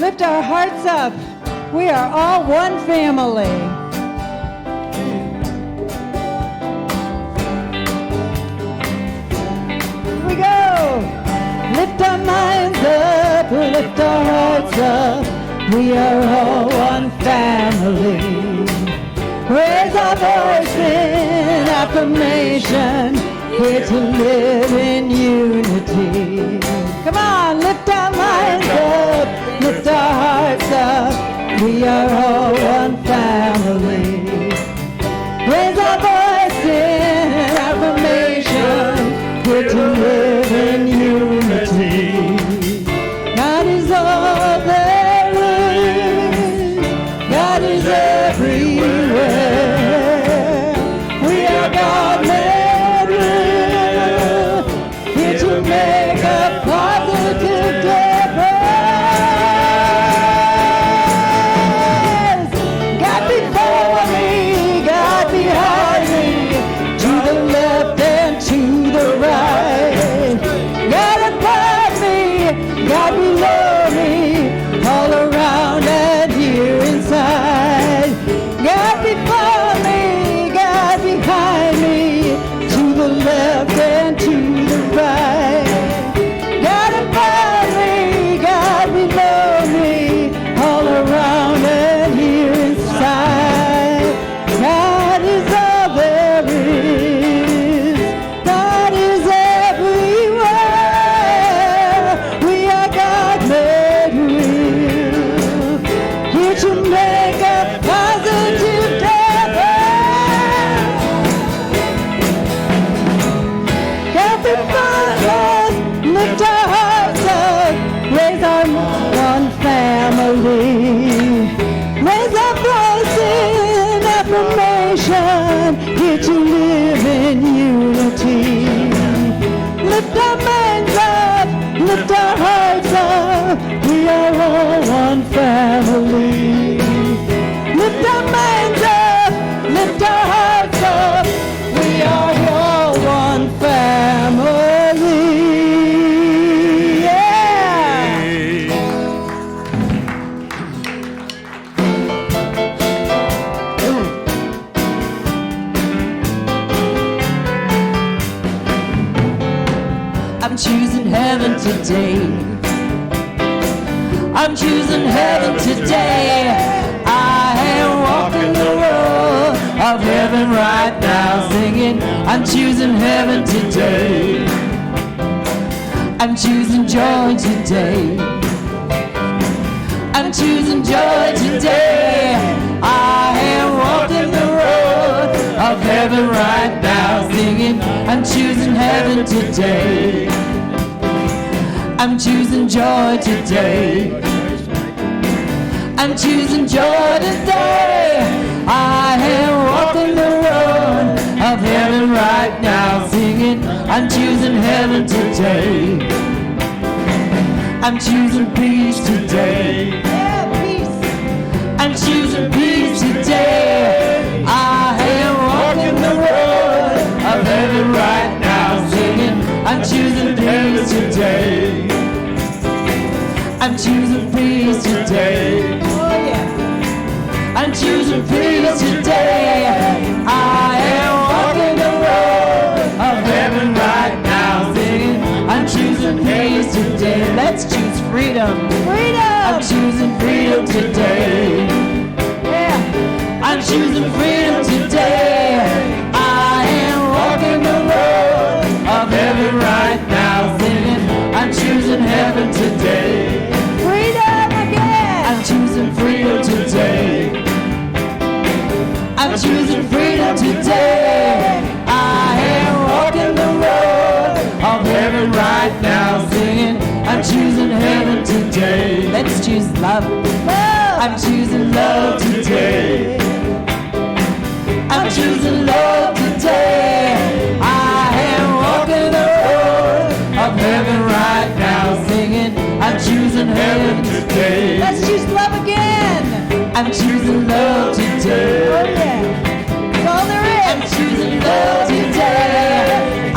Lift our hearts up. We are all one family. Here we go. Lift our minds up, lift our hearts up. We are all one family. Raise our voice in affirmation, here to live in unity. Come on, lift our minds up, lift our hearts up. We are all one family. Raise our voice in affirmation, here to live in unity. God is all there is. God is everywhere. We are God made real, here to make a positive difference. God before me, God behind me, to the left and to the right. God above me, God below me, all around and here inside. God before me, God behind me, to the left and to the right. God above me, God below me, all around and here inside. God is all there is. God is everywhere. We are God made real, here to make a positive difference. God before us, lift our hearts up, raise our one family. Raise our voice in affirmation, here to live in unity. Lift our minds up, lift our hearts up. We are all one family. Lift our minds up, lift our hearts up. We are all one family. Yeah. I'm choosing heaven today. I'm choosing heaven today. I am walking the road of heaven right now, singing, I'm choosing heaven today. I'm choosing joy today. I'm choosing joy today. I am walking the road of heaven right now, singing, I'm choosing heaven today. I'm choosing joy today. I'm choosing joy today. I am walking the road of heaven right now, singing, I'm choosing heaven today. I'm choosing peace today. I'm choosing peace today. I am walking the road of heaven right now, singing, I'm choosing peace today. I'm choosing peace today. Oh yeah. I'm choosing peace today. I am walking the road of heaven right now, singing, I'm choosing peace today. Let's choose freedom. Freedom. I'm choosing freedom today. Yeah. I'm choosing freedom today. I am walking the road of heaven right now, singing, I'm choosing heaven today. Freedom again. I'm choosing freedom today. I'm choosing freedom today. I am walking the road of heaven right now, singing, I'm choosing heaven today. Let's choose love. I'm choosing love today. I'm choosing love today. I am walking the road of heaven right now, singing, I'm choosing heaven today. Let's choose love again. I'm choosing love today. Oh yeah. That's all there is. I'm choosing love today. I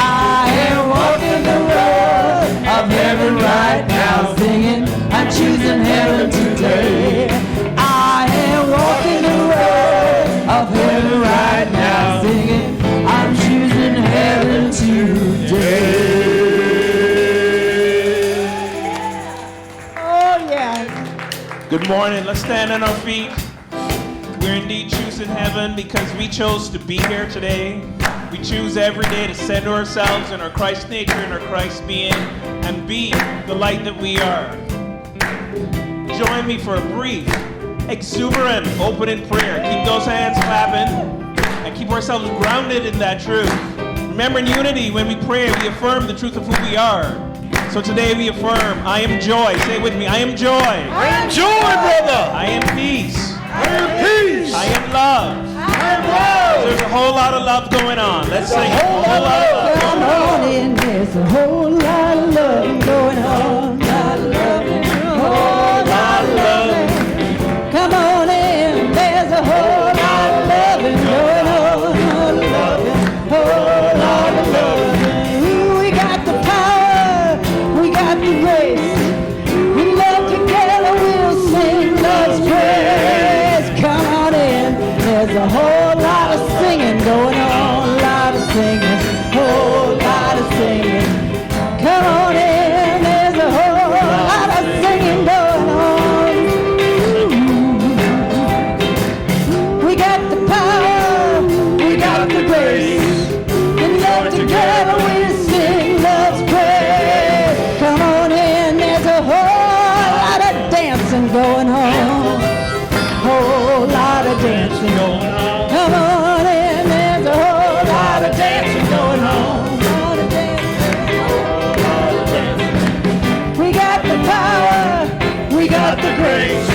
am walking the road of heaven right now, singing, I'm choosing heaven today. Good morning. Let's stand on our feet. We're indeed choosing heaven because we chose to be here today. We choose every day to center ourselves in our Christ nature and our Christ being and be the light that we are. Join me for a brief, exuberant, opening prayer. Keep those hands clapping and keep ourselves grounded in that truth. Remember, in unity, when we pray, we affirm the truth of who we are. So today we affirm, I am joy. Say it with me, I am joy. I am joy, brother. I am peace. I am peace. I am love. I am love. There's a whole lot of love going on. Let's sing it. A whole lot of love. Come on in, there's a whole lot of love going on. Lot of love, whole lot of love. Come on in, there's a whole lot of love going on. Whole lot of love, whole lot of love. We got the power, we got the grace. We love together, we'll sing love's praise. Come on in, there's a whole lot of singing going on. A lot of singing, whole lot of singing. Come on in, there's a whole lot of singing going on. We got the power, we got the grace. And love together we'll sing love's praise. Come on in, there's a whole lot of dancing going on. Whole lot of dancing going on. Come on in, there's a whole lot of dancing going on. We got the power, we got the grace.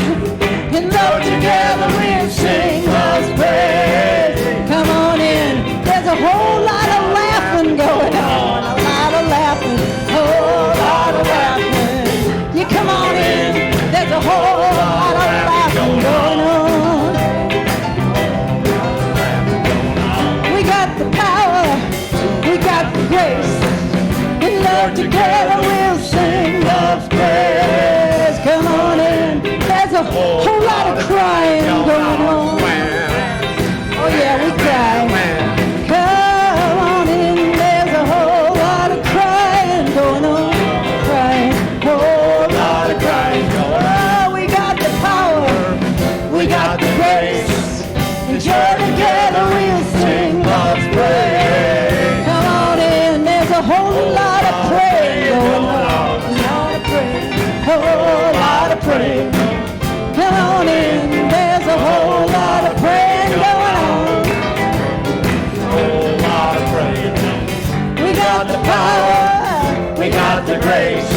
And love together we'll sing love's praise. Come on in, there's a whole lot of laughing going on. A lot of laughing, whole lot of laughing. You come on in, there's a whole lot of laughing going on. We got the power, we got the grace. And love together we'll sing love's praise. Come on in, there's a whole lot of crying going on. Oh yeah, we cry. Come on in, there's a whole lot of crying going on. Crying, whole lot of crying going on. Oh, we got the power, we got the grace. And joy together we'll sing love's praise. Come on in, there's a whole lot of praying going on. A lot of praying, whole lot of praying. Come on in, there's a whole lot of praying going on. Whole lot of praying. We got the power, we got the grace.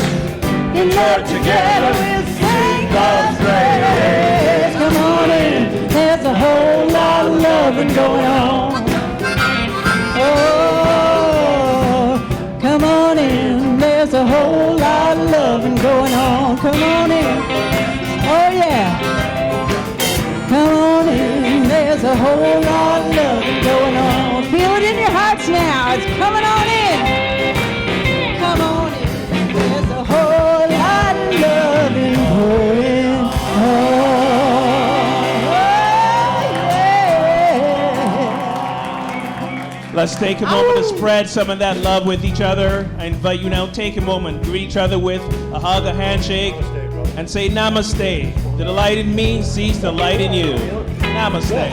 And Lord, together we'll sing God's praise. Come on in, there's a whole lot of loving going on. Oh, come on in, there's a whole lot of loving going on. Come on in, oh yeah. Come on in, there's a whole lot of loving going on. Feel it in your hearts now, it's coming on in. Come on in, there's a whole lot of loving going on. Let's take a moment to spread some of that love with each other. I invite you now, take a moment, greet each other with a hug, a handshake, and say namaste. The light in me sees the light in you. Namaste.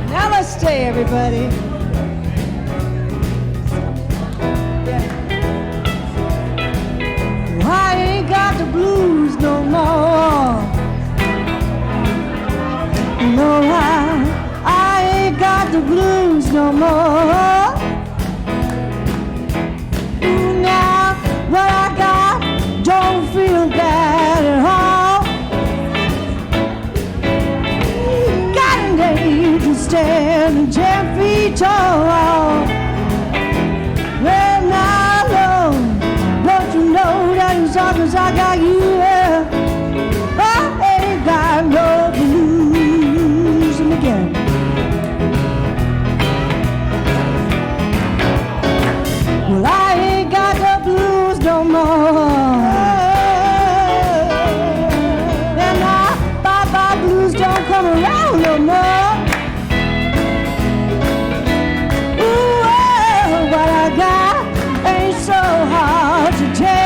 Namaste, everybody. I ain't got the blues no more. No, I ain't got the blues no more. Now, what I got don't feel bad at all. Got an angel standing 10 feet tall. Well, now, Lord, don't you know that as long as I got you here, I ain't got no blues again. Well, I ain't got the blues no more. And now, bye-bye blues don't come around no more. Ooh, well, what I got ain't so hard to take.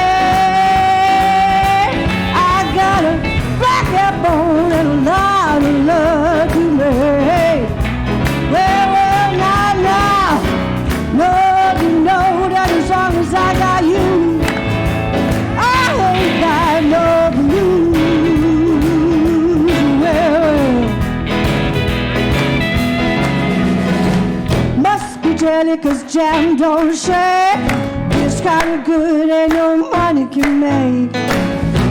jelly, 'cause jam don't shake. It's kind of good, ain't no money can make.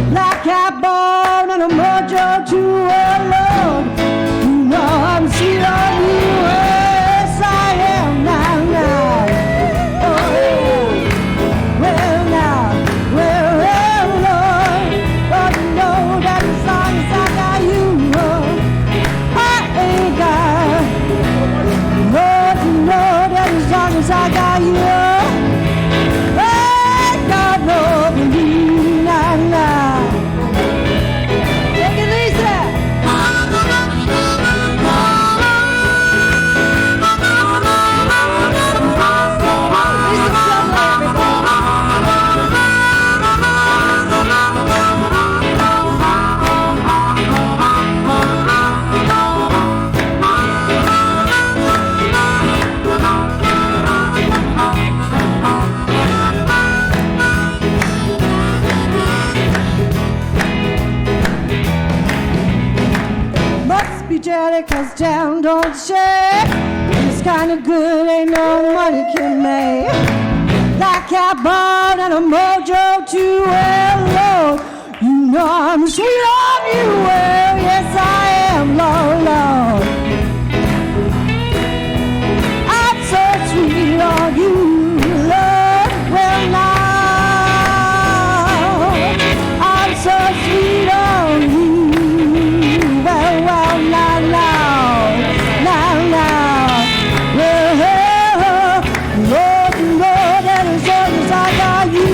Black cat bone and a mojo to a load. You know I'm sweet on you, yes I am now, now. Oh, well now, well, Lord, but you know that as long as I got you, I ain't got. Lord, you know that as long as I got you, I ain't got no belief, nah, nah. Take it easy. Must be jelly, 'cause jam don't shake. It's kinda good, ain't no money can make. That cat bone and a mojo to well, Lord. You know I'm sweet on you, well, yes I am, Lord, Lord. I'm so sweet on you, Lord, well now. I'm so sweet on you. Well, now, well, Lord, you know that as long as I got you,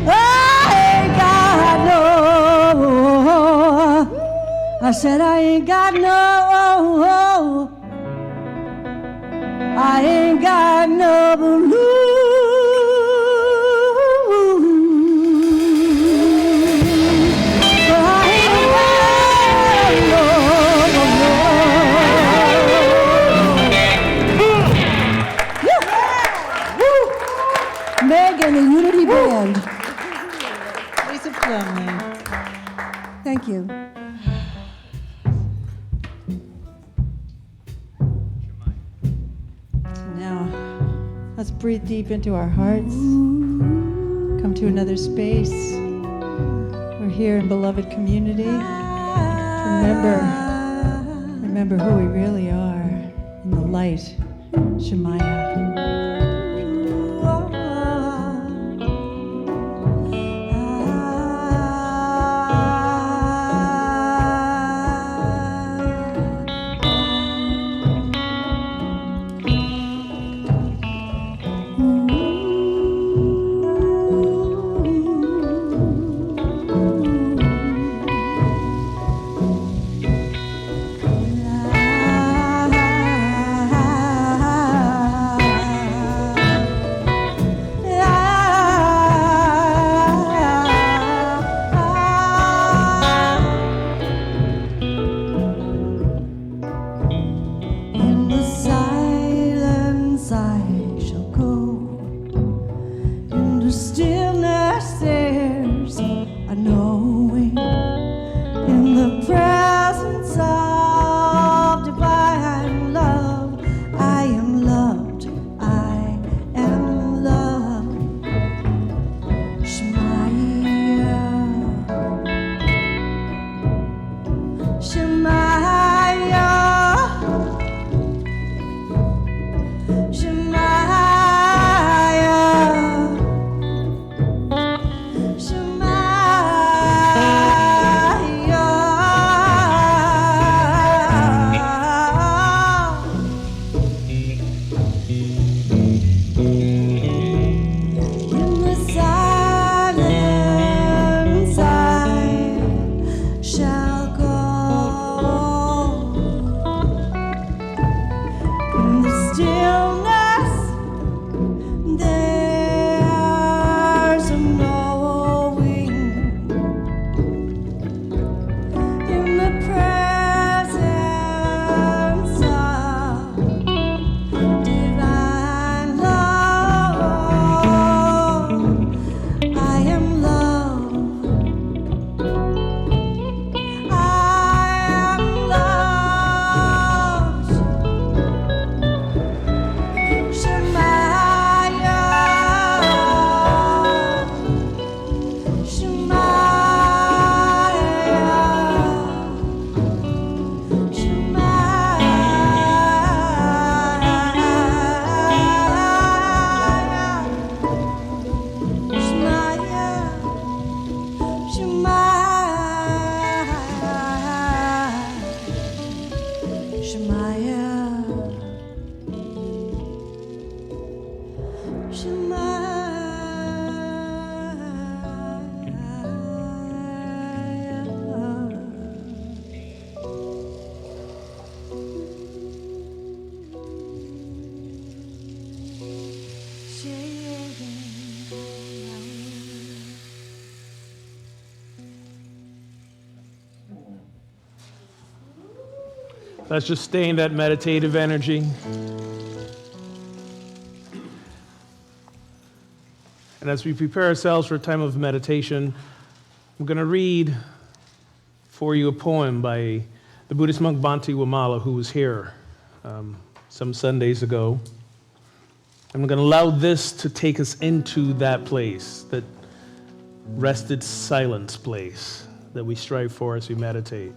I ain't got no. I said I ain't got no. I ain't got no blue. Megan, the Unity Band. Lisa Plumley. Thank you. Now, let's breathe deep into our hearts. Come to another space. We're here in beloved community. Remember who we really are in the light, Shemaiah. Let's just stay in that meditative energy. And as we prepare ourselves for a time of meditation, I'm going to read for you a poem by the Buddhist monk Bhante Wamala, who was here some Sundays ago. I'm going to allow this to take us into that place, that rested silence place that we strive for as we meditate.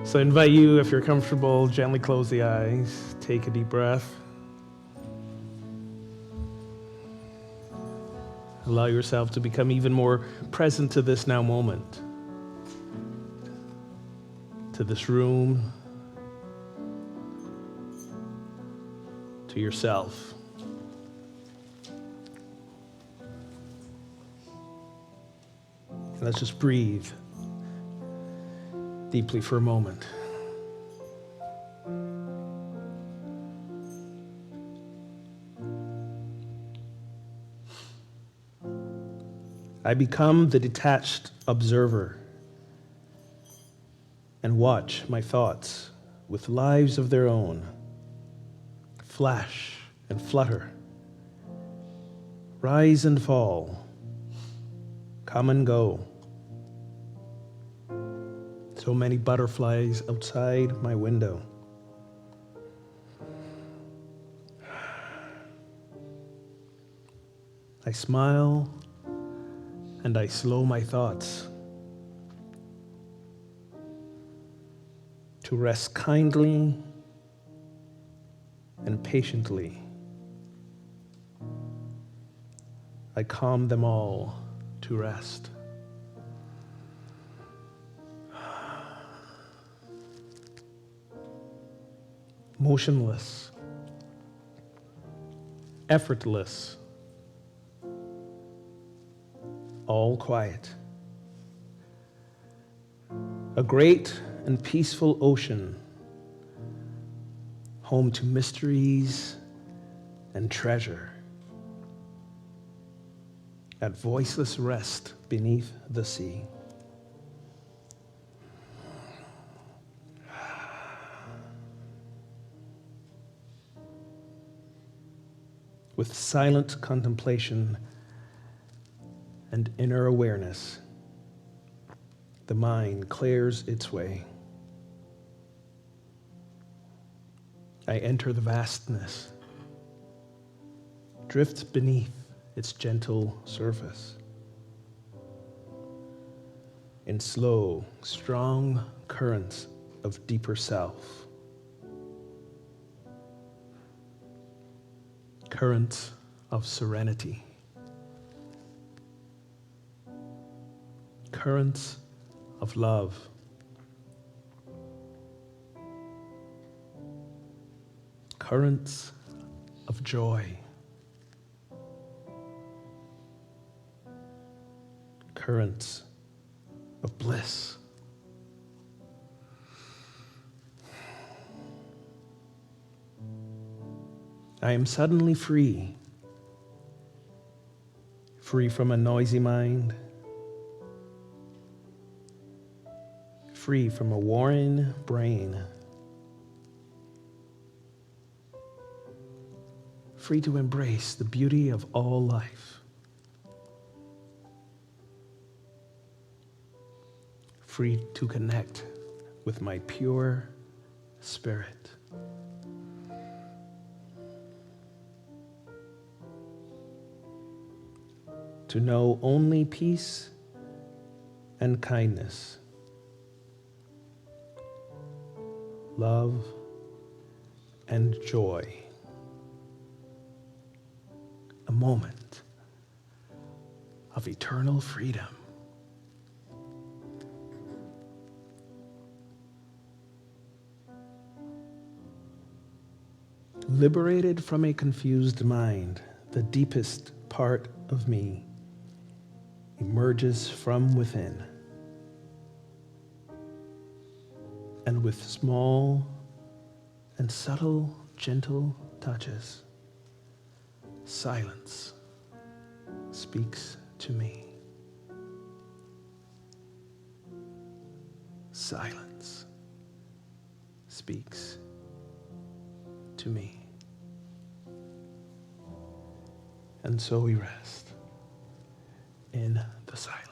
So I invite you, if you're comfortable, gently close the eyes, take a deep breath. Allow yourself to become even more present to this now moment, to this room, to yourself. And let's just breathe deeply for a moment. I become the detached observer and watch my thoughts with lives of their own, flash and flutter, rise and fall, come and go. So many butterflies outside my window. I smile and I slow my thoughts to rest kindly and patiently. I calm them all to rest. Motionless, effortless, all quiet. A great and peaceful ocean, home to mysteries and treasure, at voiceless rest beneath the sea. With silent contemplation and inner awareness, the mind clears its way. I enter the vastness, drift beneath its gentle surface, in slow, strong currents of deeper self. Currents of serenity. Currents of love. Currents of joy. Currents of bliss. I am suddenly free. Free from a noisy mind. Free from a worn brain. Free to embrace the beauty of all life. Free to connect with my pure spirit. To know only peace and kindness, love and joy. A moment of eternal freedom. Liberated from a confused mind, the deepest part of me emerges from within, and with small and subtle, gentle touches, silence speaks to me. silence speaks to me. And so we rest in the silence.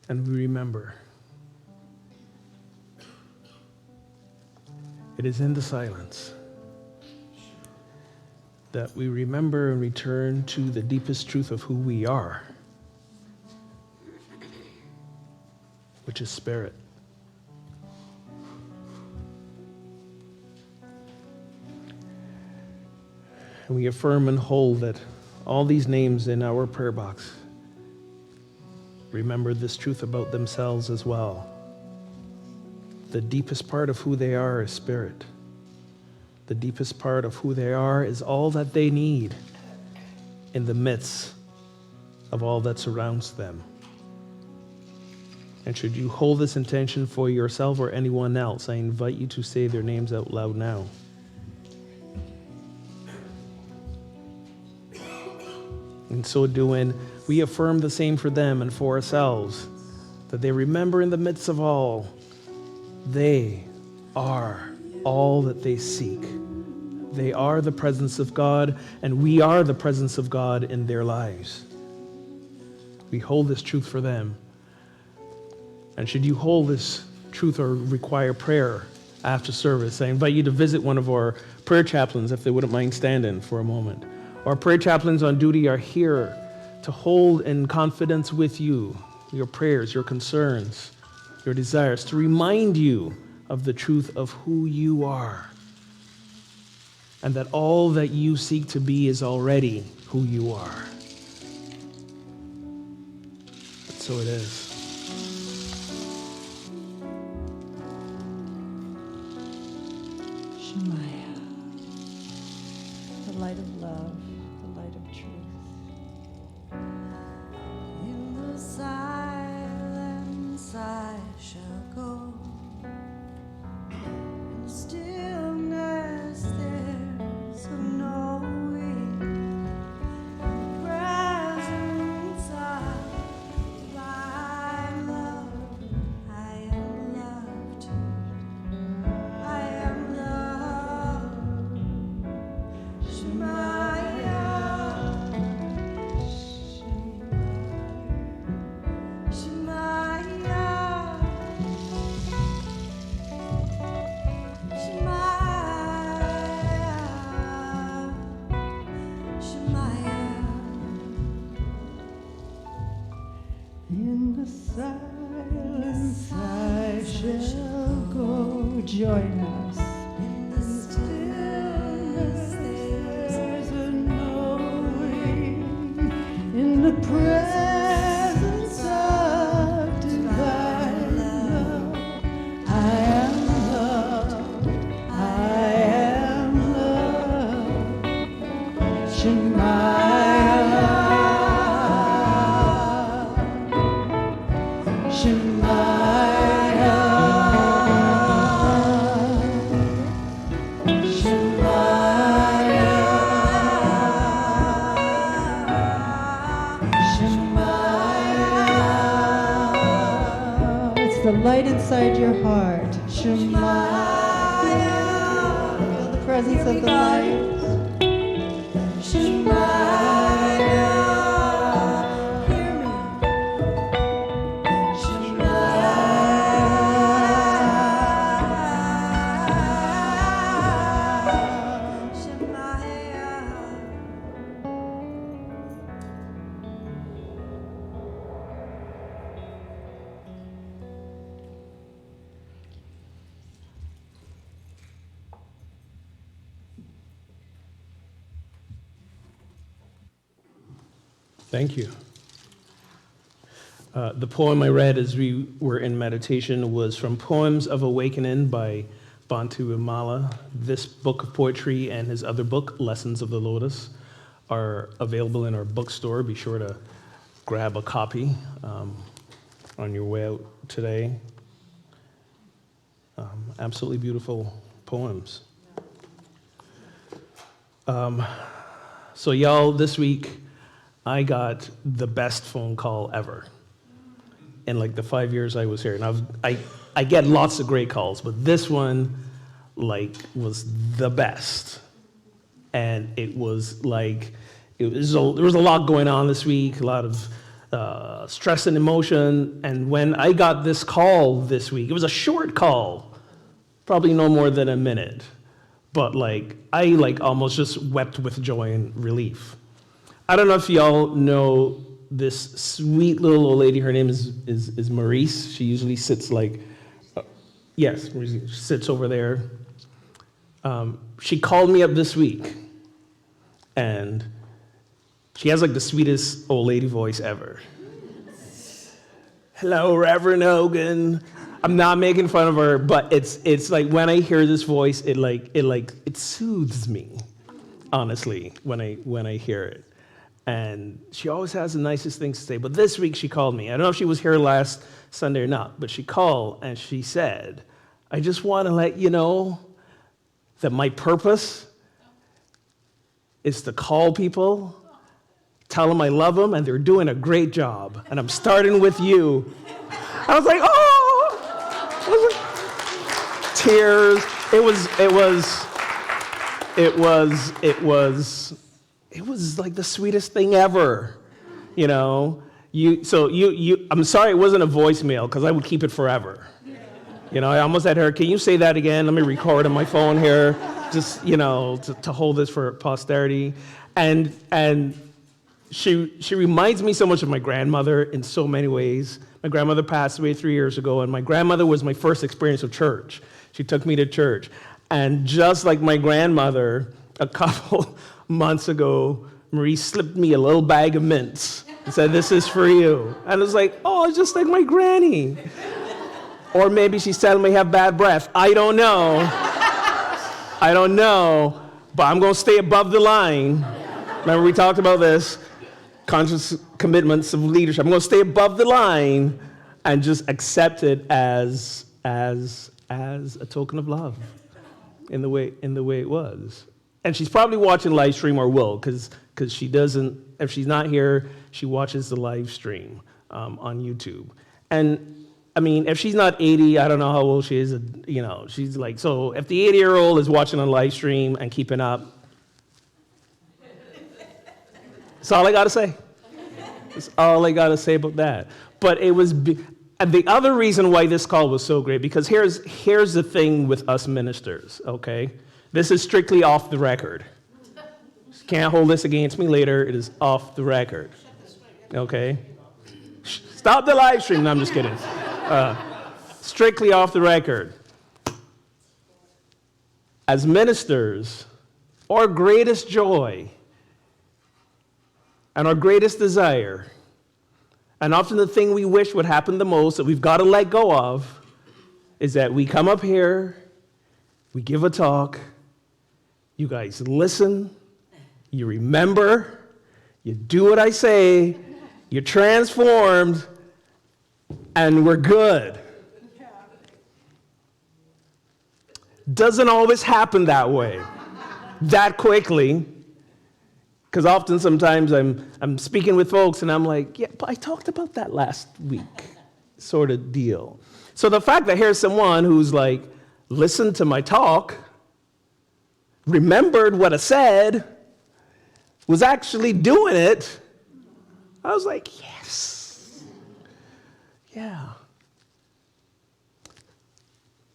And we remember, it is in the silence that we remember and return to the deepest truth of who we are, which is spirit. And we affirm and hold that all these names in our prayer box remember this truth about themselves as well. The deepest part of who they are is spirit. The deepest part of who they are is all that they need in the midst of all that surrounds them. And should you hold this intention for yourself or anyone else, I invite you to say their names out loud now. In so doing, we affirm the same for them and for ourselves, that they remember in the midst of all, they are all that they seek. They are the presence of God, and we are the presence of God in their lives. We hold this truth for them. And should you hold this truth or require prayer after service, I invite you to visit one of our prayer chaplains if they wouldn't mind standing for a moment. Our prayer chaplains on duty are here to hold in confidence with you your prayers, your concerns, your desires, to remind you of the truth of who you are, and that all that you seek to be is already who you are. And so it is. Shemaiah, the light of love, the light of truth. In the silence I shall go. In stillness there's a knowing. In the presence of thy love, I am loved. I am loved. Shemaiah. In the silence I shall go. Join us. In the stillness there's a knowing. In the presence of divine love, I am loved. I a light inside your heart. Shema. Feel the presence of the light. Thank you. The poem I read as we were in meditation was from Poems of Awakening by Bantu Imala. This book of poetry and his other book, Lessons of the Lotus, are available in our bookstore. Be sure to grab a copy on your way out today. Absolutely beautiful poems. So y'all, this week, I got the best phone call ever in like the 5 years I was here. And I get lots of great calls, but this one like was the best. And it was like, there was a lot going on this week, a lot of stress and emotion. And when I got this call this week, it was a short call, probably no more than a minute. But like, I like almost just wept with joy and relief. I don't know if y'all know this sweet little old lady. Her name is Maurice. She usually sits like, yes, she sits over there. She called me up this week, and she has like the sweetest old lady voice ever. Hello, Reverend Ogun. I'm not making fun of her, but it's like when I hear this voice, it soothes me, honestly, when I hear it. And she always has the nicest things to say. But this week she called me. I don't know if she was here last Sunday or not, but she called and she said, I just want to let you know that my purpose is to call people, tell them I love them, and they're doing a great job. And I'm starting with you. I was like, oh! I was like, tears. It was like the sweetest thing ever, you know. I'm sorry it wasn't a voicemail, because I would keep it forever. You know, I almost had her, can you say that again? Let me record on my phone here, just, you know, to hold this for posterity. And she reminds me so much of my grandmother in so many ways. My grandmother passed away 3 years ago, and my grandmother was my first experience of church. She took me to church. And just like my grandmother, a couple months ago, Marie slipped me a little bag of mints and said, this is for you. And I was like, oh, it's just like my granny. Or maybe she's telling me I have bad breath. I don't know. But I'm going to stay above the line. Remember we talked about this, conscious commitments of leadership. I'm going to stay above the line and just accept it as a token of love in the way it was. And she's probably watching live stream, or will, because she doesn't, if she's not here, she watches the live stream on YouTube. And I mean, if she's not 80, I don't know how old she is, you know, she's like, so if the 80-year-old is watching a live stream and keeping up, that's all I got to say. That's all I got to say about that. But it was, and the other reason why this call was so great, because here's the thing with us ministers, okay? This is strictly off the record. Can't hold this against me later. It is off the record. Okay? Stop the live stream. No, I'm just kidding. Strictly off the record. As ministers, our greatest joy and our greatest desire, and often the thing we wish would happen the most that we've got to let go of, is that we come up here, we give a talk, you guys listen, you remember, you do what I say, you're transformed, and we're good. Doesn't always happen that way, that quickly, because often sometimes I'm speaking with folks and I'm like, yeah, but I talked about that last week. sort of deal. So the fact that here's someone who's like, listened to my talk, remembered what I said, was actually doing it, I was like, yes. Yeah.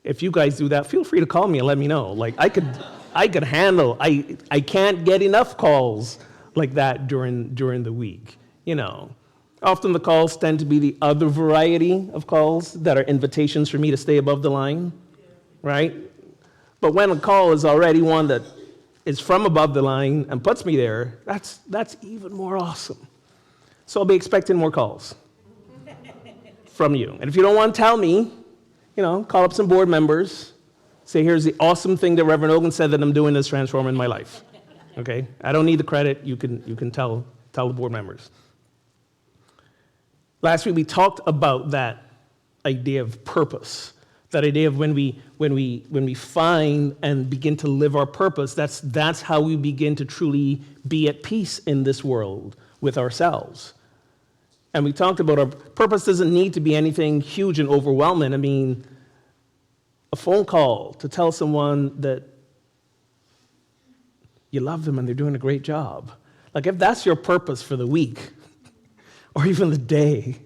If you guys do that, feel free to call me and let me know. Like I could handle, I can't get enough calls like that during the week, you know. Often the calls tend to be the other variety of calls that are invitations for me to stay above the line, right? But when a call is already one that is from above the line and puts me there, that's even more awesome. So I'll be expecting more calls from you. And if you don't want to tell me, you know, call up some board members, say, here's the awesome thing that Reverend Ogun said that I'm doing that's transforming my life. Okay? I don't need the credit. You can tell the board members. Last week we talked about that idea of purpose, that idea of when we find and begin to live our purpose, that's how we begin to truly be at peace in this world with ourselves. And we talked about our purpose doesn't need to be anything huge and overwhelming. I mean, a phone call to tell someone that you love them and they're doing a great job. Like if that's your purpose for the week or even the day,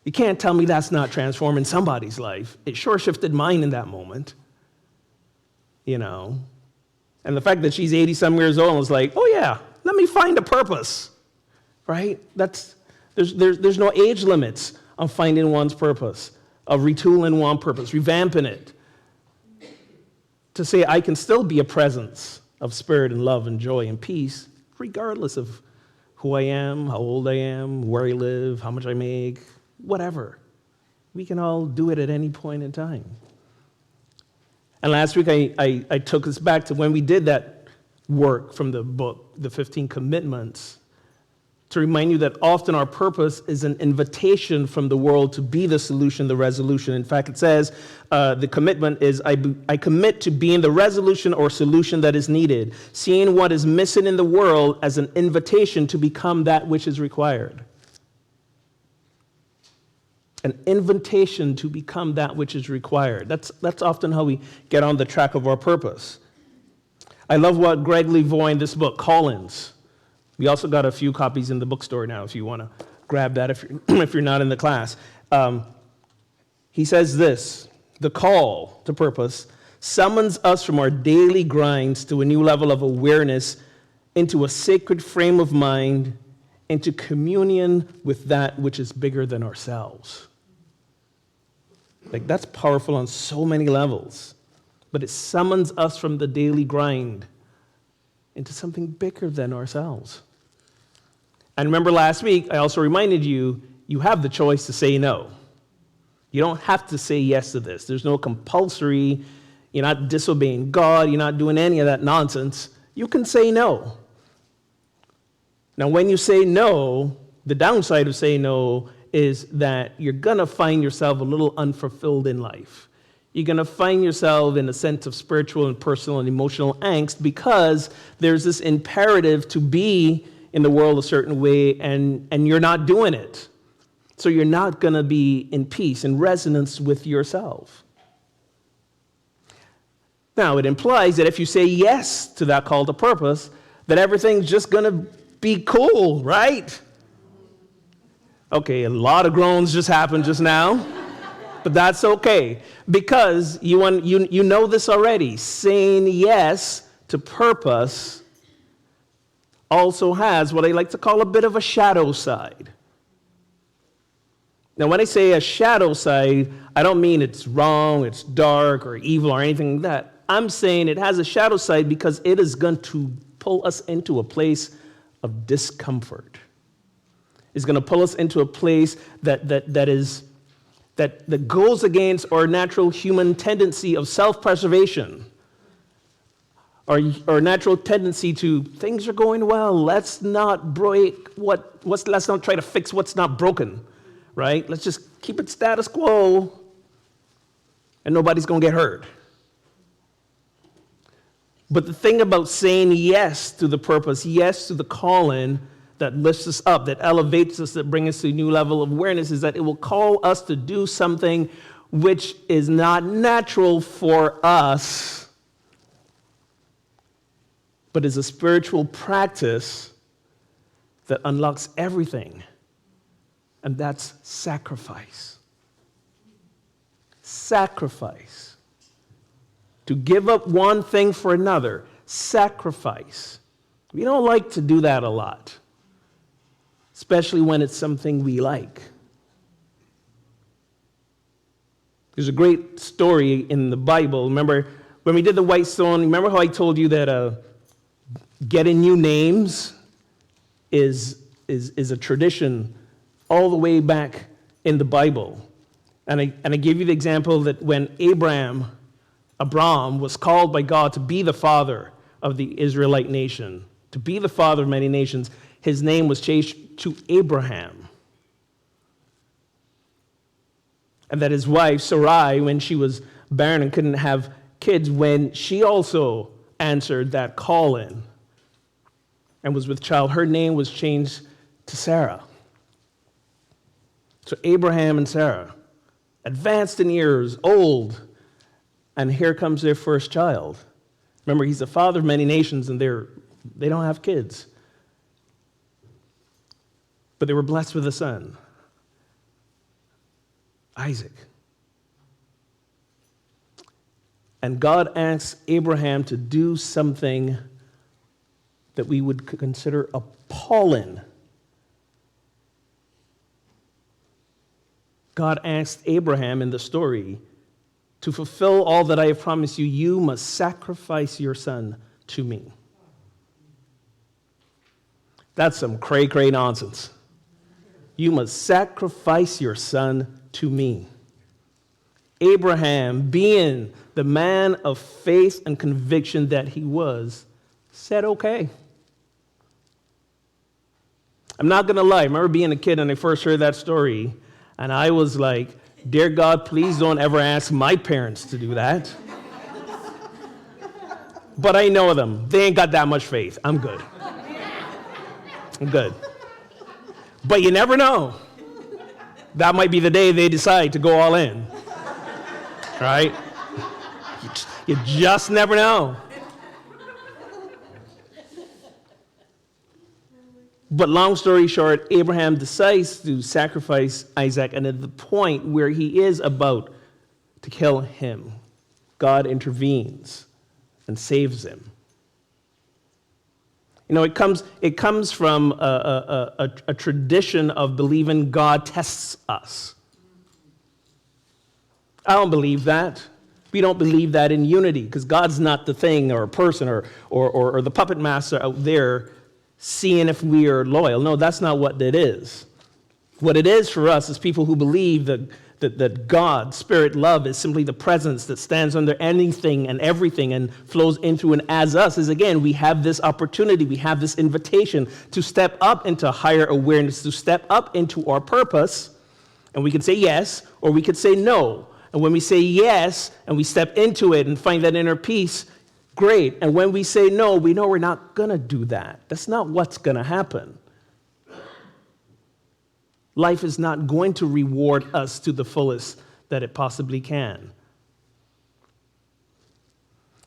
you can't tell me that's not transforming somebody's life. It sure shifted mine in that moment, you know. And the fact that she's 80-some years old and was like, oh yeah, let me find a purpose, right? There's no age limits on finding one's purpose, of retooling one purpose, revamping it, to say I can still be a presence of spirit and love and joy and peace, regardless of who I am, how old I am, where I live, how much I make, whatever. We can all do it at any point in time. And last week I took us back to when we did that work from the book, The 15 Commitments, to remind you that often our purpose is an invitation from the world to be the solution, the resolution. In fact, it says the commitment is, I commit to being the resolution or solution that is needed, seeing what is missing in the world as an invitation to become that which is required. An invitation to become that which is required. That's often how we get on the track of our purpose. I love what Greg Levoy in this book, Collins. We also got a few copies in the bookstore now if you want to grab that if you're not in the class. He says this, the call to purpose summons us from our daily grinds to a new level of awareness, into a sacred frame of mind, into communion with that which is bigger than ourselves. Like that's powerful on so many levels, but it summons us from the daily grind into something bigger than ourselves. And remember last week, I also reminded you, you have the choice to say no. You don't have to say yes to this. There's no compulsory, you're not disobeying God, you're not doing any of that nonsense. You can say no. Now, when you say no, the downside of saying no is that you're going to find yourself a little unfulfilled in life. You're going to find yourself in a sense of spiritual and personal and emotional angst because there's this imperative to be in the world a certain way, and you're not doing it. So you're not going to be in peace, in resonance with yourself. Now, it implies that if you say yes to that call to purpose, that everything's just going to be cool, right? Okay, a lot of groans just happened just now, but that's okay, because you know this already. Saying yes to purpose also has what I like to call a bit of a shadow side. Now, when I say a shadow side, I don't mean it's wrong, it's dark, or evil, or anything like that. I'm saying it has a shadow side because it is going to pull us into a place of discomfort. It's going to pull us into a place that goes against our natural human tendency of self-preservation. Our natural tendency to, things are going well, let's not break let's not try to fix what's not broken, right? Let's just keep it status quo and nobody's going to get hurt. But the thing about saying yes to the purpose, yes to the calling, that lifts us up, that elevates us, that brings us to a new level of awareness, is that it will call us to do something which is not natural for us, but is a spiritual practice that unlocks everything, and that's sacrifice. Sacrifice. To give up one thing for another, sacrifice. We don't like to do that a lot, especially when it's something we like. There's a great story in the Bible. Remember, when we did the white stone, remember how I told you that getting new names is a tradition all the way back in the Bible. And I gave you the example that when Abram was called by God to be the father of the Israelite nation, to be the father of many nations, his name was changed to Abraham. And that his wife, Sarai, when she was barren and couldn't have kids, when she also answered that call-in and was with child, her name was changed to Sarah. So Abraham and Sarah, advanced in years, old, and here comes their first child. Remember, he's the father of many nations, and they don't have kids. But they were blessed with a son, Isaac. And God asks Abraham to do something that we would consider appalling. God asked Abraham in the story, to fulfill all that I have promised you, you must sacrifice your son to me. That's some cray-cray nonsense. You must sacrifice your son to me. Abraham, being the man of faith and conviction that he was, said, okay. I'm not going to lie. I remember being a kid and I first heard that story, and I was like, dear God, please don't ever ask my parents to do that. But I know them. They ain't got that much faith. I'm good. I'm good. But you never know. That might be the day they decide to go all in. Right? You just never know. But long story short, Abraham decides to sacrifice Isaac, and at the point where he is about to kill him, God intervenes and saves him. You know, it comes from a tradition of believing God tests us. I don't believe that. We don't believe that in unity, because God's not the thing or a person or the puppet master out there seeing if we are loyal. No, that's not what it is. What it is for us is people who believe that God, Spirit, love is simply the presence that stands under anything and everything and flows into and as us, is again, we have this opportunity, we have this invitation to step up into higher awareness, to step up into our purpose, and we can say yes, or we could say no. And when we say yes, and we step into it and find that inner peace, great. And when we say no, we know we're not going to do that. That's not what's going to happen. Life is not going to reward us to the fullest that it possibly can.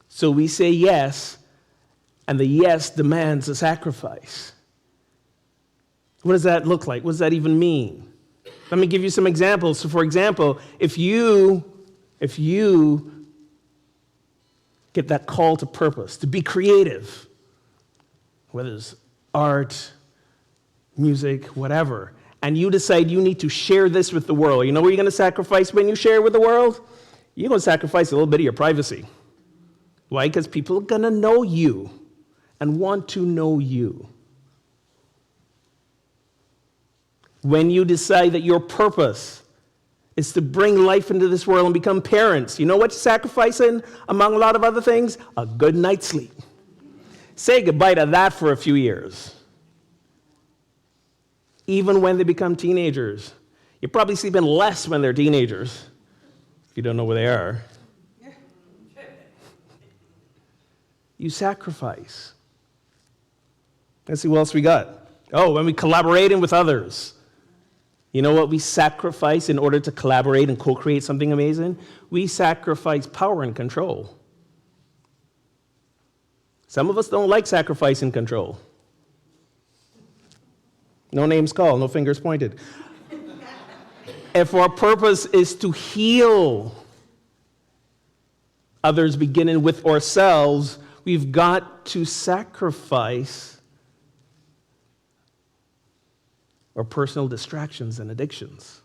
So we say yes, and the yes demands a sacrifice. What does that look like? What does that even mean? Let me give you some examples. So for example, if you get that call to purpose, to be creative, whether it's art, music, whatever, and you decide you need to share this with the world, you know what you're going to sacrifice when you share with the world? You're going to sacrifice a little bit of your privacy. Why? Because people are going to know you and want to know you. When you decide that your purpose is to bring life into this world and become parents, you know what you're sacrificing among a lot of other things? A good night's sleep. Say goodbye to that for a few years. Even when they become teenagers. You're probably sleeping less when they're teenagers, if you don't know where they are. You sacrifice. Let's see what else we got. Oh, when we collaborating with others. You know what we sacrifice in order to collaborate and co-create something amazing? We sacrifice power and control. Some of us don't like sacrifice and control. No names called, no fingers pointed. If our purpose is to heal others beginning with ourselves, we've got to sacrifice our personal distractions and addictions.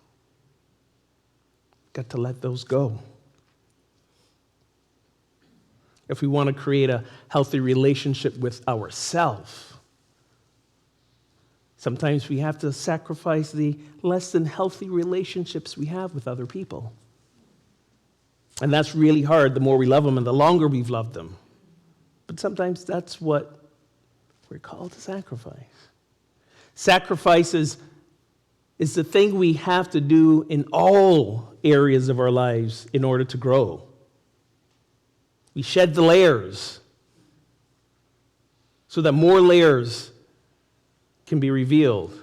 Got to let those go. If we want to create a healthy relationship with ourselves, sometimes we have to sacrifice the less than healthy relationships we have with other people. And that's really hard the more we love them and the longer we've loved them. But sometimes that's what we're called to sacrifice. Sacrifice is the thing we have to do in all areas of our lives in order to grow. We shed the layers so that more layers can be revealed. I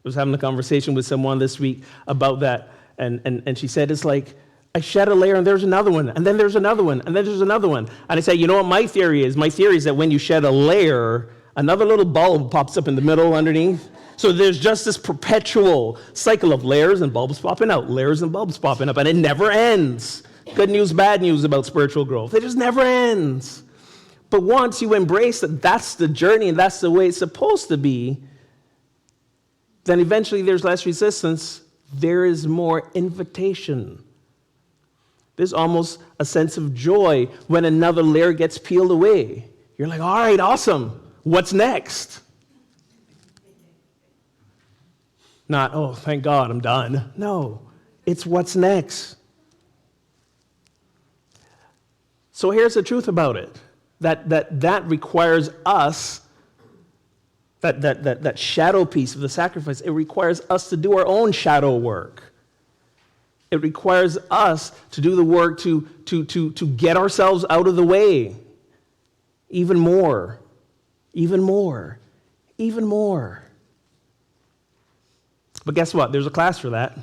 was having a conversation with someone this week about that, and she said, it's like, I shed a layer and there's another one, and then there's another one, and then there's another one. And I say, you know what my theory is? My theory is that when you shed a layer, another little bulb pops up in the middle underneath. So there's just this perpetual cycle of layers and bulbs popping out, layers and bulbs popping up, and it never ends. Good news, bad news about spiritual growth. It just never ends. But once you embrace that that's the journey and that's the way it's supposed to be, then eventually there's less resistance. There is more invitation. There's almost a sense of joy when another layer gets peeled away. You're like, all right, awesome. What's next? Not, oh, thank God, I'm done. No, it's what's next. So here's the truth about it. That requires us, that shadow piece of the sacrifice, it requires us to do our own shadow work. It requires us to do the work to get ourselves out of the way. Even more. Even more. Even more. But guess what? There's a class for that.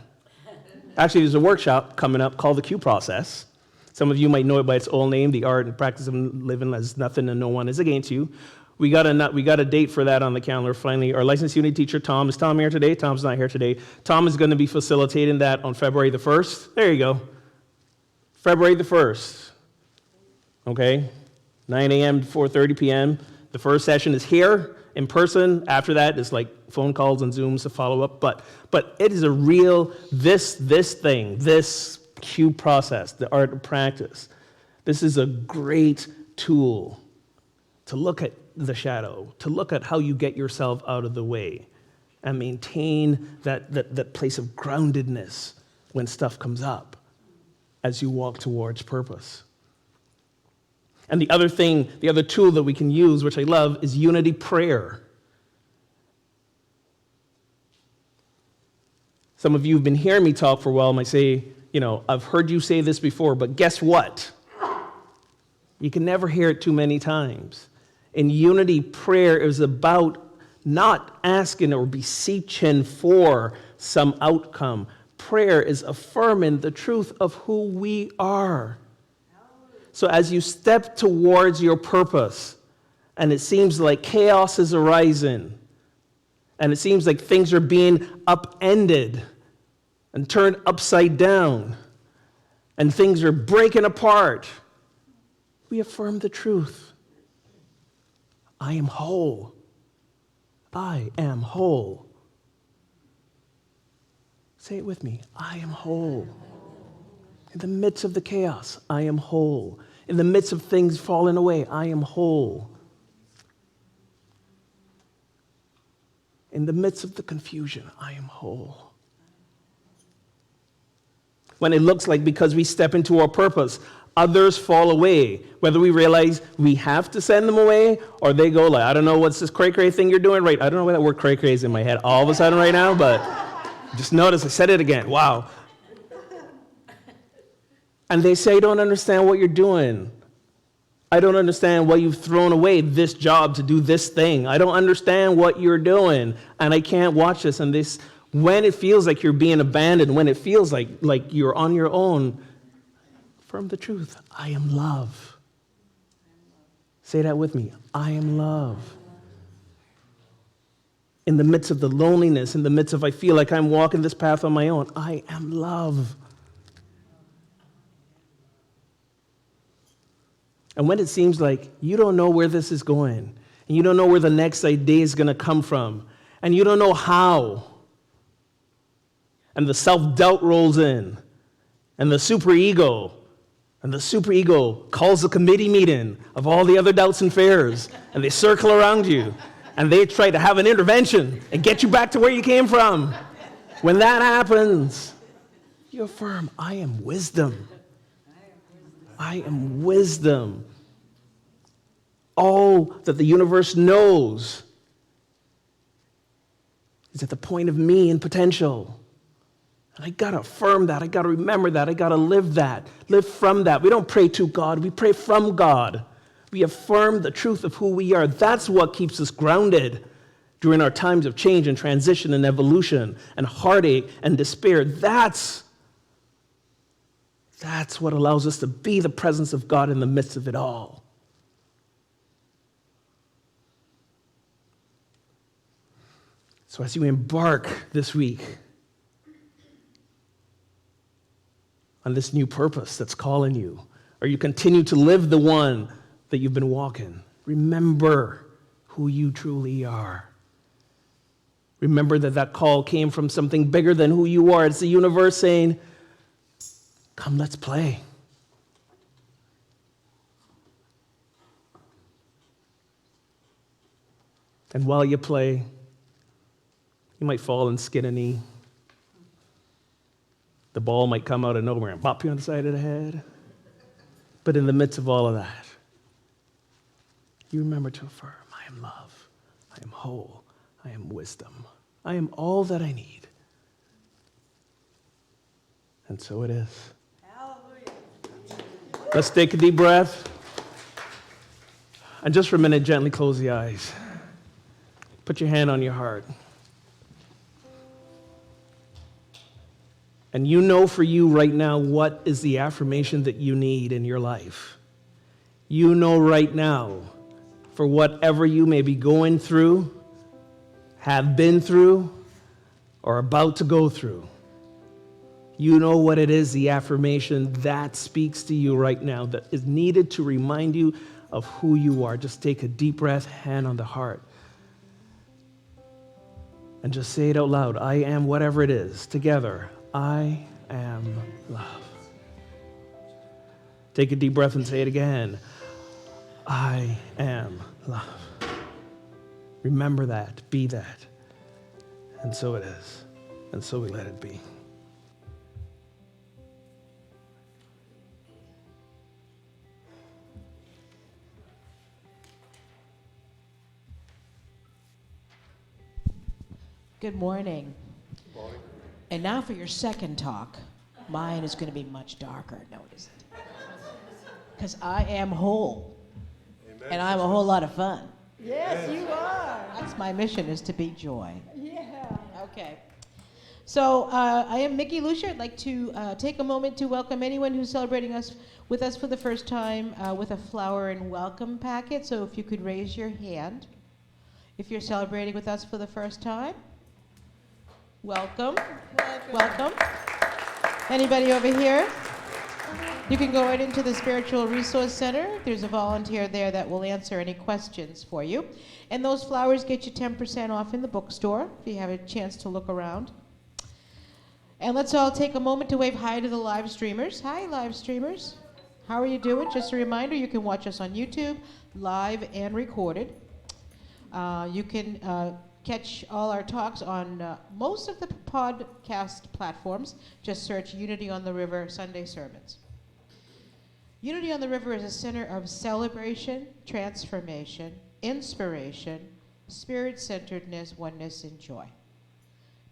Actually, there's a workshop coming up called the Q Process. Some of you might know it by its old name, the art and practice of living as nothing and no one is against you. We got a date for that on the calendar finally. Our licensed unity teacher, Tom, is Tom here today? Tom's not here today. Tom is going to be facilitating that on February the 1st. There you go. February the 1st. Okay? 9 a.m. to 4:30 p.m. The first session is here in person. After that, it's like phone calls and Zooms to follow up. But it is a real, this Q process, the art of practice. This is a great tool to look at the shadow, to look at how you get yourself out of the way and maintain that place of groundedness when stuff comes up as you walk towards purpose. And the other tool that we can use, which I love, is unity prayer. Some of you have been hearing me talk for a while, might say, I've heard you say this before, but guess what? You can never hear it too many times. And unity prayer is about not asking or beseeching for some outcome. Prayer is affirming the truth of who we are. So as you step towards your purpose, and it seems like chaos is arising, and it seems like things are being upended and turned upside down, and things are breaking apart, we affirm the truth. I am whole. I am whole. Say it with me. I am whole. In the midst of the chaos, I am whole. In the midst of things falling away, I am whole. In the midst of the confusion, I am whole. When it looks like because we step into our purpose, others fall away, whether we realize we have to send them away or they go like, I don't know what's this cray-cray thing you're doing, right? I don't know why that word cray-cray is in my head all of a sudden right now, but just notice I said it again. Wow. And they say, I don't understand what you're doing. I don't understand why you've thrown away this job to do this thing. I don't understand what you're doing, and I can't watch this. And this, when it feels like you're being abandoned, when it feels like you're on your own, affirm the truth. I am love. Say that with me. I am love. In the midst of the loneliness, in the midst of I feel like I'm walking this path on my own, I am love. And when it seems like you don't know where this is going, and you don't know where the next idea is going to come from, and you don't know how, and the self-doubt rolls in, and the superego calls a committee meeting of all the other doubts and fears, and they circle around you, and they try to have an intervention and get you back to where you came from. When that happens, you affirm, I am wisdom. I am wisdom. All that the universe knows is at the point of me and potential. And I gotta affirm that. I gotta remember that. I gotta live that. Live from that. We don't pray to God, we pray from God. We affirm the truth of who we are. That's what keeps us grounded during our times of change and transition and evolution and heartache and despair. That's what allows us to be the presence of God in the midst of it all. So as you embark this week on this new purpose that's calling you, or you continue to live the one that you've been walking, remember who you truly are. Remember that call came from something bigger than who you are. It's the universe saying, come, let's play. And while you play, you might fall and skin a knee. The ball might come out of nowhere and bop you on the side of the head. But in the midst of all of that, you remember to affirm, I am love, I am whole, I am wisdom, I am all that I need. And so it is. Let's take a deep breath. And just for a minute, gently close the eyes. Put your hand on your heart. And you know for you right now what is the affirmation that you need in your life. You know right now, for whatever you may be going through, have been through, or about to go through, you know what it is, the affirmation that speaks to you right now, that is needed to remind you of who you are. Just take a deep breath, hand on the heart, and just say it out loud. I am whatever it is. Together, I am love. Take a deep breath and say it again. I am love. Remember that, be that. And so it is. And so we let it be. Good morning. Good morning. And now for your second talk. Mine is going to be much darker, notice it. Because I am whole. Amen. And I'm a whole lot of fun. Yes, you are. That's my mission, is to be joy. Yeah. Okay. So I am Mickey Lucia. I'd like to take a moment to welcome anyone who's celebrating with us for the first time with a flower and welcome packet. So if you could raise your hand if you're celebrating with us for the first time. Welcome. Welcome. Anybody over here? You can go right into the Spiritual Resource Center. There's a volunteer there that will answer any questions for you. And those flowers get you 10% off in the bookstore if you have a chance to look around. And let's all take a moment to wave hi to the live streamers. Hi, live streamers. How are you doing? Just a reminder, you can watch us on YouTube, live and recorded. You can catch all our talks on most of the podcast platforms. Just search Unity on the River Sunday Sermons. Unity on the River is a center of celebration, transformation, inspiration, spirit-centeredness, oneness, and joy.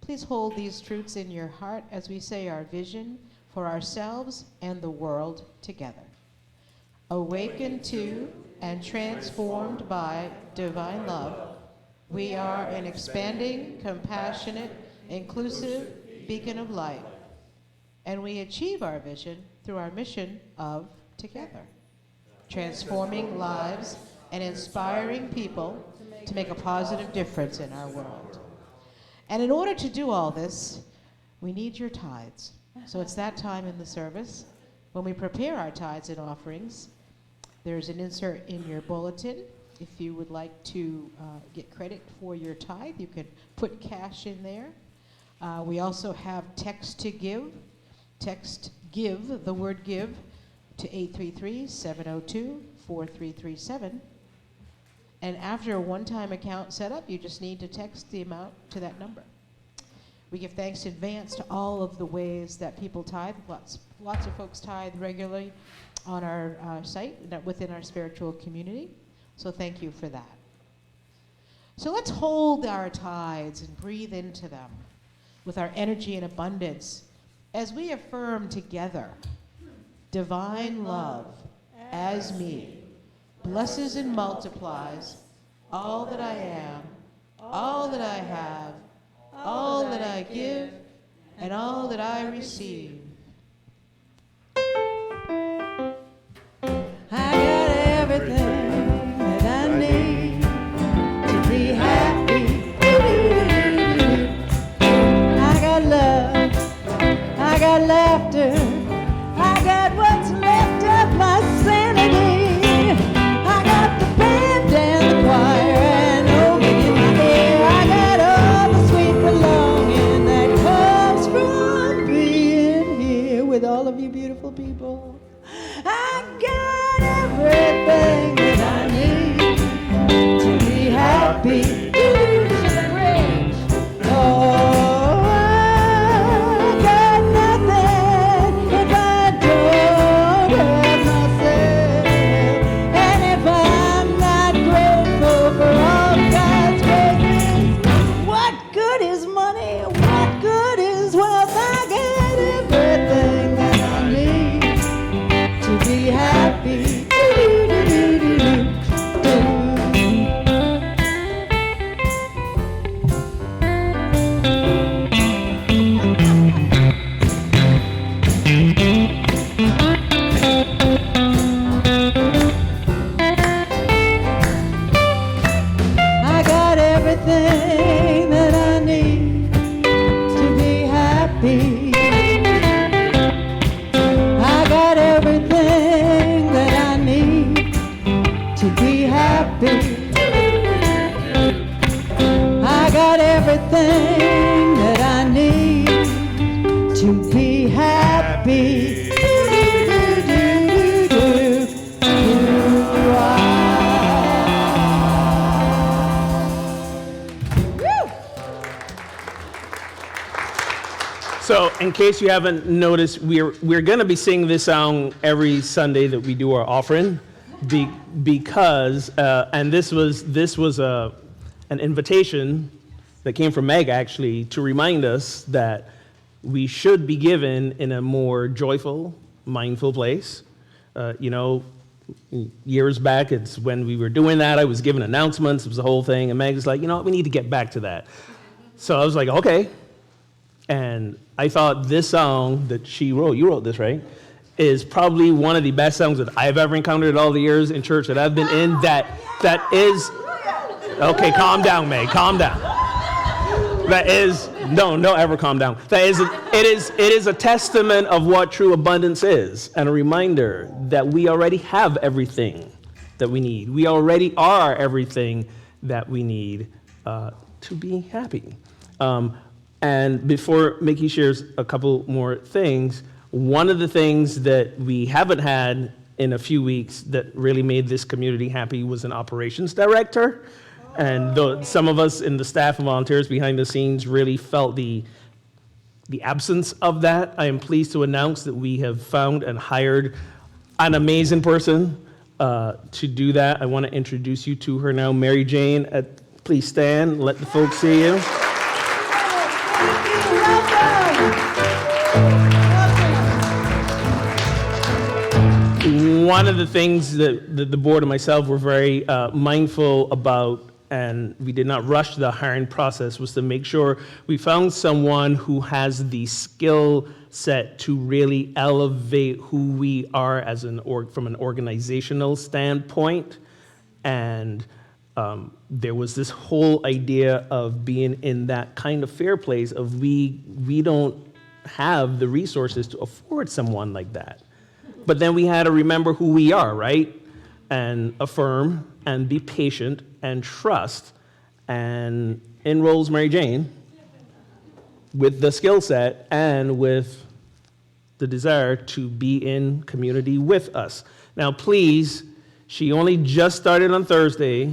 Please hold these truths in your heart as we say our vision for ourselves and the world together. awakened to and transformed by divine love, we are an expanding, compassionate, inclusive beacon of light. And we achieve our vision through our mission of together, transforming lives and inspiring people to make a positive difference in our world. And in order to do all this, we need your tithes. So it's that time in the service when we prepare our tithes and offerings. There's an insert in your bulletin. If you would like to get credit for your tithe, you can put cash in there. We also have text to give. Text give, the word give, to 833-702-4337. And after a one-time account setup, you just need to text the amount to that number. We give thanks in advance to all of the ways that people tithe. Lots of folks tithe regularly on our site, within our spiritual community. So thank you for that. So let's hold our tithes and breathe into them with our energy and abundance as we affirm together, divine love as me blesses and multiplies all that I am, all that I have, all that I give, and all that I receive. I got everything that I need to be happy. I got love, I got laughter, I got what's left of my sanity. I got the band and the choir and Ogun in my ear. I got all the sweet belonging that comes from being here with all of you beautiful people. I got everything that I need to be happy. Oh, I got nothing if I don't have myself. And if I'm not grateful for all God's greatness, what good is money? What good is wealth? I got everything that I need to be happy. I got everything that I need to be happy. I got everything that I need to be happy. I got everything that I need to be happy. So, in case you haven't noticed, we're going to be singing this song every Sunday that we do our offering, because and this was an invitation that came from Meg actually to remind us that we should be given in a more joyful, mindful place. Years back, it's when we were doing that, I was giving announcements, it was the whole thing, and Meg was like, you know what, we need to get back to that. So I was like, okay. And I thought this song that she wrote, you wrote this, right? Is probably one of the best songs that I've ever encountered all the years in church that I've been in. That is, okay, calm down, Meg, calm down. That is, don't ever calm down. It is a testament of what true abundance is, and a reminder that we already have everything that we need. We already are everything that we need to be happy. And before Mickey shares a couple more things, one of the things that we haven't had in a few weeks that really made this community happy was an operations director. And some of us in the staff and volunteers behind the scenes really felt the absence of that. I am pleased to announce that we have found and hired an amazing person to do that. I want to introduce you to her now. Mary Jane, please stand, let the folks see you. one of the things that the board and myself were very mindful about, and we did not rush the hiring process, was to make sure we found someone who has the skill set to really elevate who we are as from an organizational standpoint. And there was this whole idea of being in that kind of fair place of we don't have the resources to afford someone like that. But then we had to remember who we are, right? And affirm and be patient and trust, and enrolls Mary Jane with the skill set and with the desire to be in community with us. Now, please, she only just started on Thursday.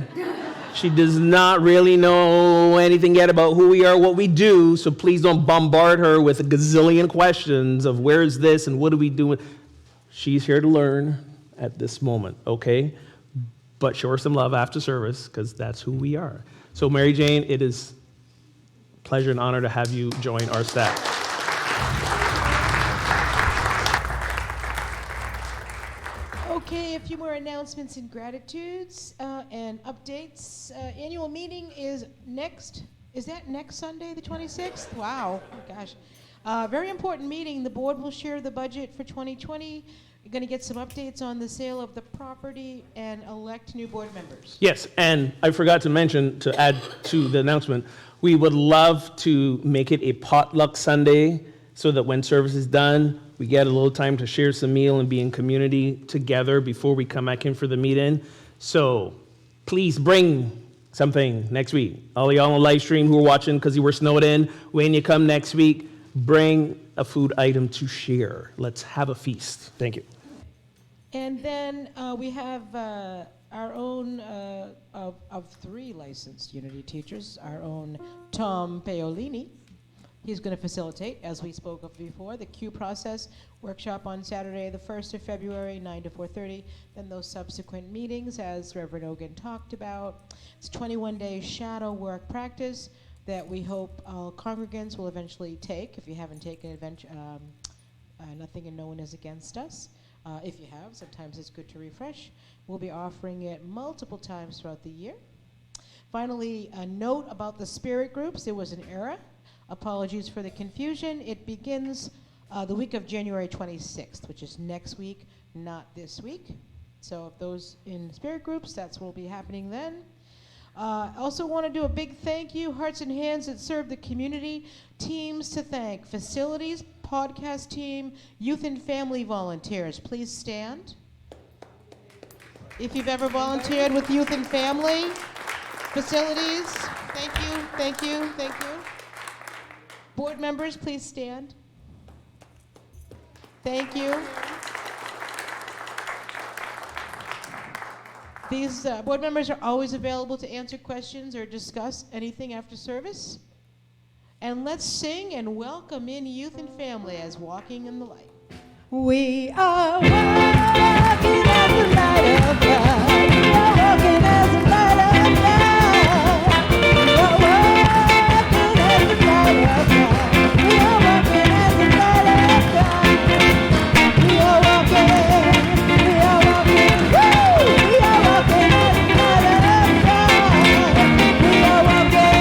She does not really know anything yet about who we are, what we do, so please don't bombard her with a gazillion questions of where is this and what do we do. She's here to learn at this moment, okay? But show her some love after service, because that's who we are. So Mary Jane, it is a pleasure and honor to have you join our staff. Okay, a few more announcements and gratitudes and updates. Annual meeting is next Sunday, the 26th? Wow, oh gosh. Very important meeting. The board will share the budget for 2020. You're going to get some updates on the sale of the property and elect new board members. Yes, and I forgot to mention, to add to the announcement, we would love to make it a potluck Sunday so that when service is done, we get a little time to share some meal and be in community together before we come back in for the meeting. So please bring something next week. All y'all on live stream who are watching because you were snowed in, when you come next week, bring a food item to share. Let's have a feast. Thank you. And then we have our own, of 3 licensed Unity teachers, our own Tom Paolini. He's going to facilitate, as we spoke of before, the Q process workshop on Saturday, the 1st of February, 9 to 4:30. Then those subsequent meetings, as Reverend Ogun talked about. It's 21-day shadow work practice that we hope all congregants will eventually take. If you haven't taken it, nothing and no one is against us. If you have, sometimes it's good to refresh. We'll be offering it multiple times throughout the year. Finally, a note about the spirit groups. There was an error. Apologies for the confusion. It begins the week of January 26th, which is next week, not this week. So if those in spirit groups, that's what will be happening then. Also want to do a big thank you, hearts and hands that serve the community, teams to thank, facilities, podcast team, youth and family volunteers. Please stand. If you've ever volunteered with youth and family, facilities, thank you, thank you, thank you. Board members, please stand. Thank you. These board members are always available to answer questions or discuss anything after service. And let's sing and welcome in youth and family as Walking in the Light. We are walking as the light of God. We are walking as the light of God. We are walking as the light of God. We are walking as the light of God. We are walking. We are walking. Woo! We are walking as the light of God. We are walking.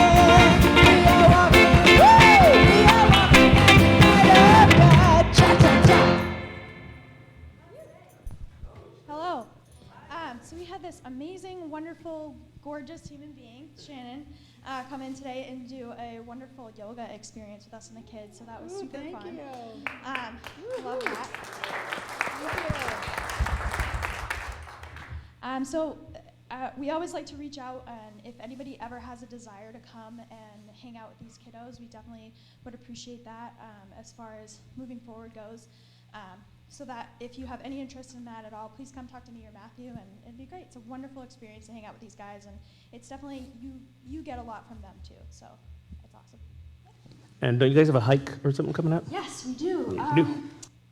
We are walking. Woo! We are walking as the light of God. Cha cha cha. Hello. So we had this amazing, wonderful, gorgeous human being, Shannon, come in today and do a wonderful yoga experience with us and the kids. So that was super fun. Thank you. Love that. We always like to reach out, and if anybody ever has a desire to come and hang out with these kiddos, we definitely would appreciate that as far as moving forward goes. So that if you have any interest in that at all, please come talk to me or Matthew, and it'd be great. It's a wonderful experience to hang out with these guys, and it's definitely, you get a lot from them too, so it's awesome. And don't you guys have a hike or something coming up? Yes, we do. do.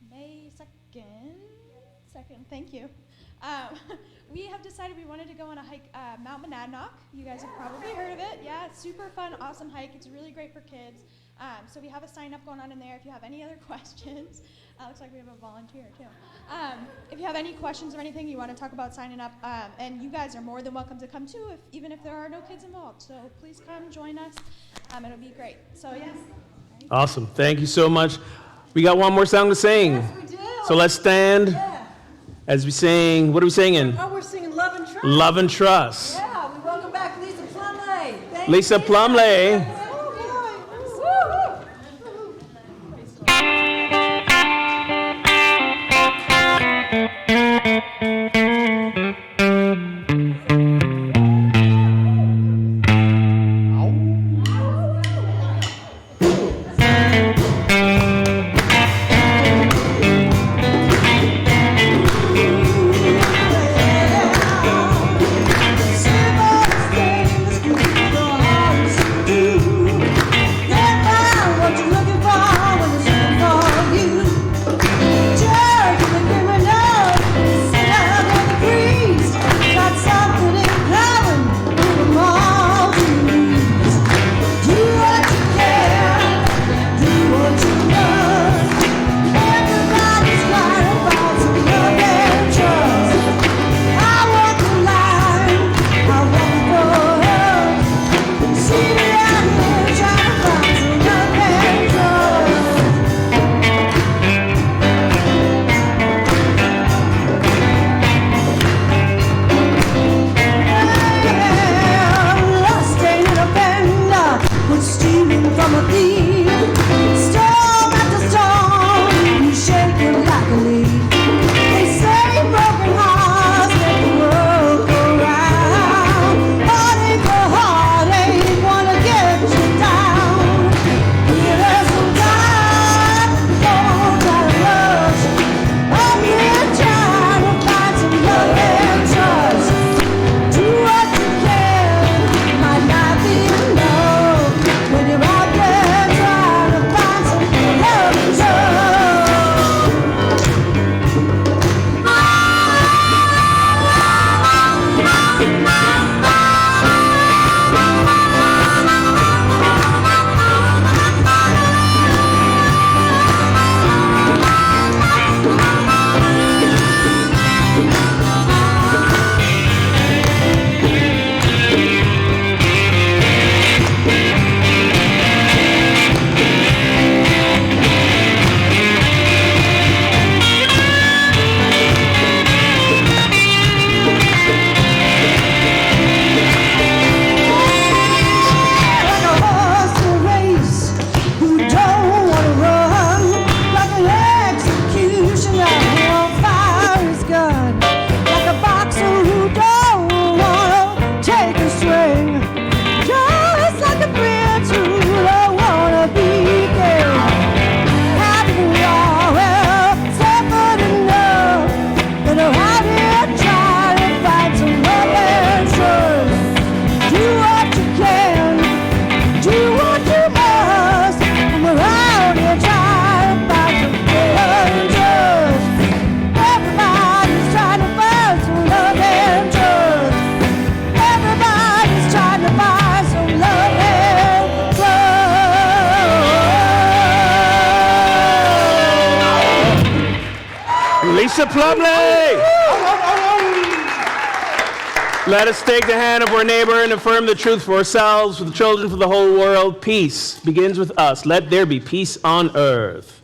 May 2nd, thank you. We have decided we wanted to go on a hike, Mount Monadnock. You guys have probably heard of it. Yeah, it's super fun, awesome hike. It's really great for kids. So we have a sign up going on in there if you have any other questions. Looks like we have a volunteer too. If you have any questions or anything you want to talk about signing up, and you guys are more than welcome to come too, even if there are no kids involved. So please come join us. It'll be great. So yes. Awesome. Thank you so much. We got one more song to sing. Yes, we do. So let's stand Yeah. as we sing. What are we singing? Oh, we're singing Love and Trust. Love and Trust. Yeah, we welcome back Lisa Plumley. Thank Lisa you. Plumley. Oh, boy. Woo-hoo. Lisa Plumley! Let us take the hand of our neighbor and affirm the truth for ourselves, for the children, for the whole world. Peace begins with us. Let there be peace on earth.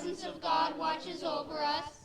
presence of God watches over us.